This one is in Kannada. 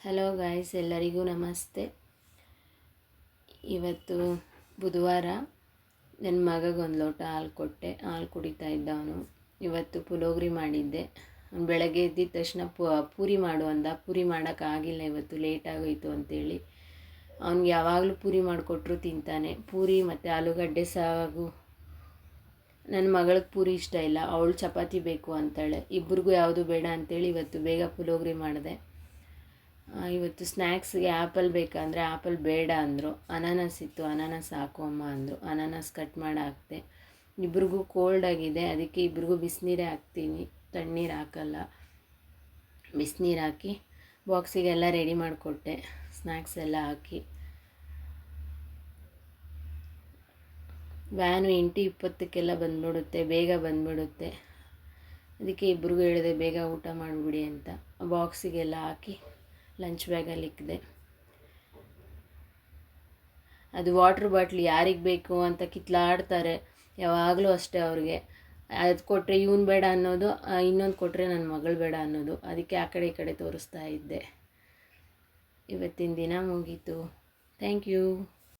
ಹಲೋ ಗಾಯ್ಸ್, ಎಲ್ಲರಿಗೂ ನಮಸ್ತೆ. ಇವತ್ತು ಬುಧವಾರ. ನನ್ನ ಮಗಗೊಂದು ಲೋಟ ಹಾಲು ಕೊಟ್ಟೆ. ಹಾಲು ಕುಡಿತಾ ಇದ್ದ ಅವನು. ಇವತ್ತು ಪುಳೋಗ್ರೆ ಮಾಡಿದ್ದೆ. ಬೆಳಗ್ಗೆ ಎದ್ದಿದ ತಕ್ಷಣ ಪೂರಿ ಮಾಡು ಅಂದ. ಪೂರಿ ಮಾಡೋಕ್ಕಾಗಿಲ್ಲ, ಇವತ್ತು ಲೇಟ್ ಆಗೋಯ್ತು ಅಂತೇಳಿ. ಅವ್ನಿಗೆ ಯಾವಾಗಲೂ ಪೂರಿ ಮಾಡಿಕೊಟ್ರು ತಿಂತಾನೆ. ಪೂರಿ ಮತ್ತು ಆಲೂಗಡ್ಡೆ ಸಾಗು. ನನ್ನ ಮಗಳಿಗೆ ಪೂರಿ ಇಷ್ಟ ಇಲ್ಲ, ಅವಳು ಚಪಾತಿ ಬೇಕು ಅಂತಾಳೆ. ಇಬ್ಬರಿಗೂ ಯಾವುದು ಬೇಡ ಅಂತೇಳಿ ಇವತ್ತು ಬೇಗ ಪುಳೋಗ್ರೆ ಮಾಡಿದೆ. ಇವತ್ತು ಸ್ನ್ಯಾಕ್ಸ್ಗೆ ಆ್ಯಪಲ್ ಬೇಕಂದರೆ ಆ್ಯಪಲ್ ಬೇಡ ಅಂದರು. ಅನಾನಸ್ ಇತ್ತು, ಅನಾನಸ್ ಹಾಕು ಅಮ್ಮ ಅಂದರು. ಅನಾನಸ್ ಕಟ್ ಮಾಡಿ ಹಾಕ್ತೆ. ಇಬ್ರಿಗೂ ಕೋಲ್ಡ್ ಆಗಿದೆ, ಅದಕ್ಕೆ ಇಬ್ರಿಗೂ ಬಿಸಿನೀರೇ ಹಾಕ್ತೀನಿ, ತಣ್ಣೀರು ಹಾಕಲ್ಲ. ಬಿಸಿನೀರು ಹಾಕಿ ಬಾಕ್ಸಿಗೆಲ್ಲ ರೆಡಿ ಮಾಡಿಕೊಟ್ಟೆ. ಸ್ನ್ಯಾಕ್ಸ್ ಎಲ್ಲ ಹಾಕಿ. ವ್ಯಾನು 8:20 ಬಂದುಬಿಡುತ್ತೆ, ಬೇಗ ಬಂದುಬಿಡುತ್ತೆ. ಅದಕ್ಕೆ ಇಬ್ರಿಗೂ ಹೇಳಿದೆ ಬೇಗ ಊಟ ಮಾಡಿಬಿಡಿ ಅಂತ. ಬಾಕ್ಸಿಗೆಲ್ಲ ಹಾಕಿ ಲಂಚ್ ಬ್ಯಾಗಲ್ಲಿ ಇಕ್ಕಿದೆ. ಅದು ವಾಟ್ರ್ ಬಾಟ್ಲ್ ಯಾರಿಗೆ ಬೇಕು ಅಂತ ಕಿತ್ಲಾಡ್ತಾರೆ ಯಾವಾಗಲೂ ಅಷ್ಟೇ. ಅವ್ರಿಗೆ ಅದು ಕೊಟ್ಟರೆ ಇವನು ಬೇಡ ಅನ್ನೋದು, ಇನ್ನೊಂದು ಕೊಟ್ಟರೆ ನನ್ನ ಮಗಳು ಬೇಡ ಅನ್ನೋದು. ಅದಕ್ಕೆ ಆ ಕಡೆ ಈ ಕಡೆ ತೋರಿಸ್ತಾ ಇದ್ದೆ. ಇವತ್ತಿನ ದಿನ ಮುಗೀತು. Thank you.